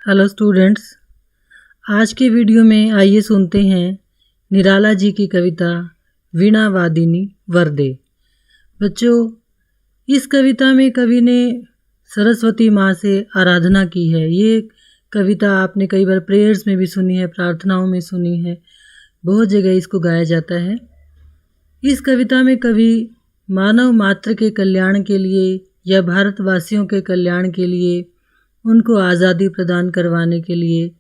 Hello students, आज के video में आइए सुनते हैं निराला जी की कविता वीणा वादिनी वरदे। बच्चों, इस कविता में कवि ने सरस्वती माँ से आराधना की है। ये कविता आपने कई बार प्रेयर्स में भी सुनी है, प्रार्थनाओं में सुनी है, बहुत जगह इसको गाया जाता है। इस कविता में कवि मानव मात्र के कल्याण के लिए या भारतवासियों के कल्याण के लिए, उनको आज़ादी प्रदान करवाने के लिए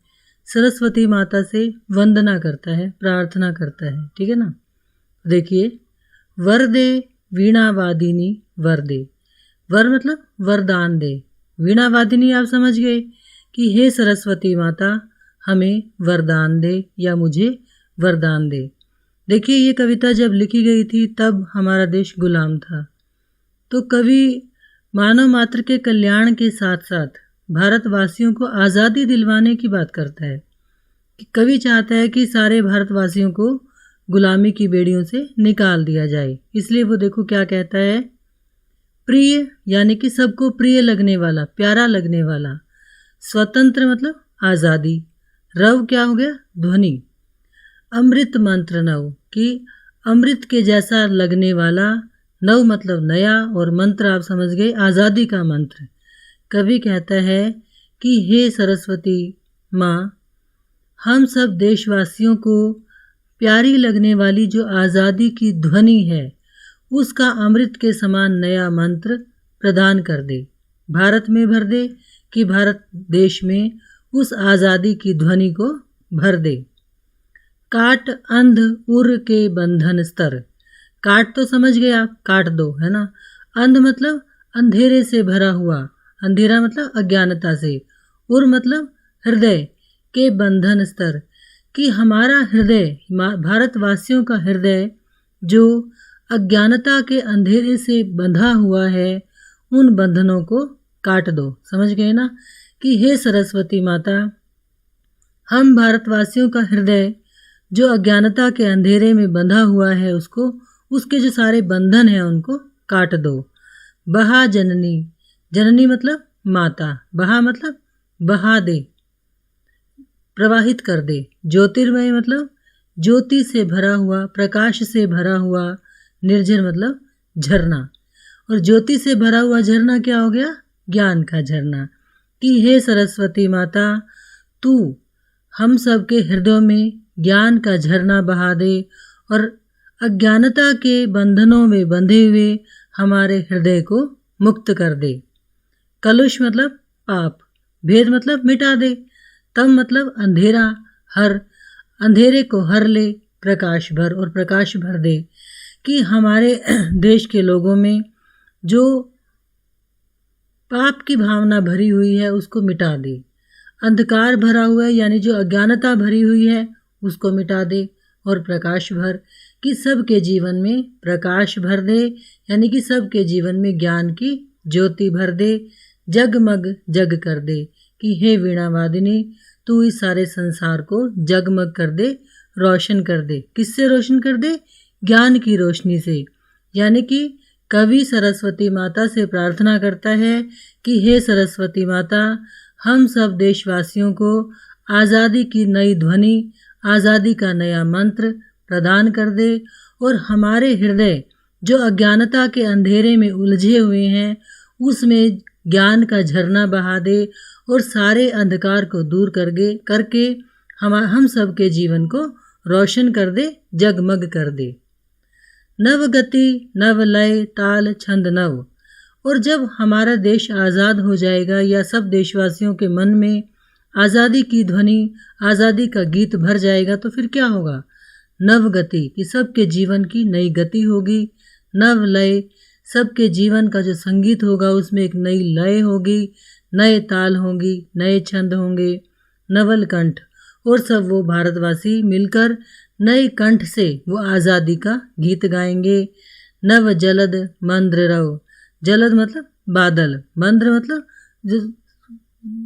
सरस्वती माता से वंदना करता है, प्रार्थना करता है। ठीक है ना। देखिए, वरदे वीणा वादिनी वरदे। वर मतलब वरदान दे, वीणा वादिनी आप समझ गए कि हे सरस्वती माता हमें वरदान दे या मुझे वरदान दे। देखिए, ये कविता जब लिखी गई थी तब हमारा देश गुलाम था, तो कवि मानव मात्र के कल्याण के साथ साथ भारतवासियों को आज़ादी दिलवाने की बात करता है कि कवि चाहता है कि सारे भारतवासियों को गुलामी की बेड़ियों से निकाल दिया जाए। इसलिए वो देखो क्या कहता है, प्रिय यानी कि सबको प्रिय लगने वाला, प्यारा लगने वाला। स्वतंत्र मतलब आज़ादी। रव क्या हो गया, ध्वनि। अमृत मंत्र नव, कि अमृत के जैसा लगने वाला। नव मतलब नया, और मंत्र आप समझ गए, आज़ादी का मंत्र। कवि कहता है कि हे सरस्वती माँ, हम सब देशवासियों को प्यारी लगने वाली जो आज़ादी की ध्वनि है, उसका अमृत के समान नया मंत्र प्रदान कर दे, भारत में भर दे, कि भारत देश में उस आज़ादी की ध्वनि को भर दे। काट अंध उर के बंधन स्तर। काट तो समझ गए आप, काट दो, है ना। अंध मतलब अंधेरे से भरा हुआ, अंधेरा मतलब अज्ञानता से। उर मतलब हृदय के बंधन स्तर, कि हमारा हृदय, भारतवासियों का हृदय जो अज्ञानता के अंधेरे से बंधा हुआ है, उन बंधनों को काट दो। समझ गए ना कि हे सरस्वती माता, हम भारतवासियों का हृदय जो अज्ञानता के अंधेरे में बंधा हुआ है, उसके जो सारे बंधन हैं उनको काट दो। बहा जननी। जननी मतलब माता, बहा मतलब बहा दे, प्रवाहित कर दे। ज्योतिर्मय मतलब ज्योति से भरा हुआ, प्रकाश से भरा हुआ। निर्झर मतलब झरना, और ज्योति से भरा हुआ झरना क्या हो गया, ज्ञान का झरना। कि हे सरस्वती माता, तू हम सब के हृदयों में ज्ञान का झरना बहा दे, और अज्ञानता के बंधनों में बंधे हुए हमारे हृदय को मुक्त कर दे। कलुष मतलब पाप। भेद मतलब मिटा दे। तम मतलब अंधेरा, हर, अंधेरे को हर ले, प्रकाश भर, और प्रकाश भर दे। कि हमारे देश के लोगों में जो पाप की भावना भरी हुई है उसको मिटा दे। अंधकार भरा हुआ है यानी जो अज्ञानता भरी हुई है उसको मिटा दे, और प्रकाश भर, कि सबके जीवन में प्रकाश भर दे, यानी कि सबके जीवन में ज्ञान की ज्योति भर दे, जगमग जग कर दे। कि हे वीणा वादिनी, तू इस सारे संसार को जगमग कर दे, रोशन कर दे। किससे रोशन कर दे, ज्ञान की रोशनी से। यानी कि कवि सरस्वती माता से प्रार्थना करता है कि हे सरस्वती माता, हम सब देशवासियों को आज़ादी की नई ध्वनि, आज़ादी का नया मंत्र प्रदान कर दे, और हमारे हृदय जो अज्ञानता के अंधेरे में उलझे हुए हैं उसमें ज्ञान का झरना बहा दे, और सारे अंधकार को दूर करके हम सब के जीवन को रोशन कर दे, जगमग कर दे। नव गति नव लय ताल छंद नव। और जब हमारा देश आज़ाद हो जाएगा, या सब देशवासियों के मन में आज़ादी की ध्वनि, आज़ादी का गीत भर जाएगा, तो फिर क्या होगा, नव गति, कि सबके जीवन की नई गति होगी। नव लय, सबके जीवन का जो संगीत होगा उसमें एक नई लय होगी, नए ताल होंगी, नए छंद होंगे। नवल कंठ, और सब वो भारतवासी मिलकर नए कंठ से वो आज़ादी का गीत गाएंगे। नव जलद मंद्र रव। जलद मतलब बादल, मंद्र मतलब जो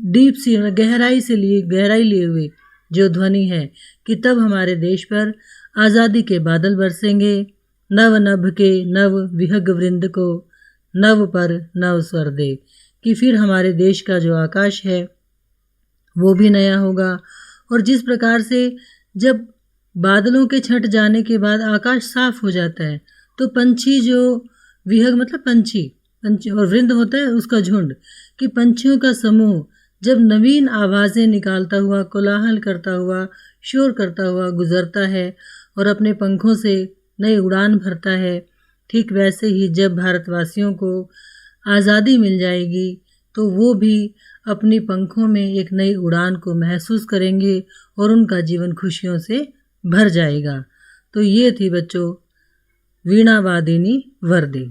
डीप सी, गहराई लिए हुए जो ध्वनि है, कि तब हमारे देश पर आज़ादी के बादल बरसेंगे। नव नभ के नव विहग वृंद को, नव पर नव स्वर दे। कि फिर हमारे देश का जो आकाश है वो भी नया होगा। और जिस प्रकार से जब बादलों के छंट जाने के बाद आकाश साफ हो जाता है तो पंछी जो विहग मतलब पंछी और वृंद होता है उसका झुंड, कि पंछियों का समूह जब नवीन आवाज़ें निकालता हुआ, कोलाहल करता हुआ, शोर करता हुआ गुजरता है और अपने पंखों से नई उड़ान भरता है, ठीक वैसे ही जब भारतवासियों को आज़ादी मिल जाएगी तो वो भी अपनी पंखों में एक नई उड़ान को महसूस करेंगे और उनका जीवन खुशियों से भर जाएगा। तो ये थी बच्चों वीणा वादिनी वर्दे।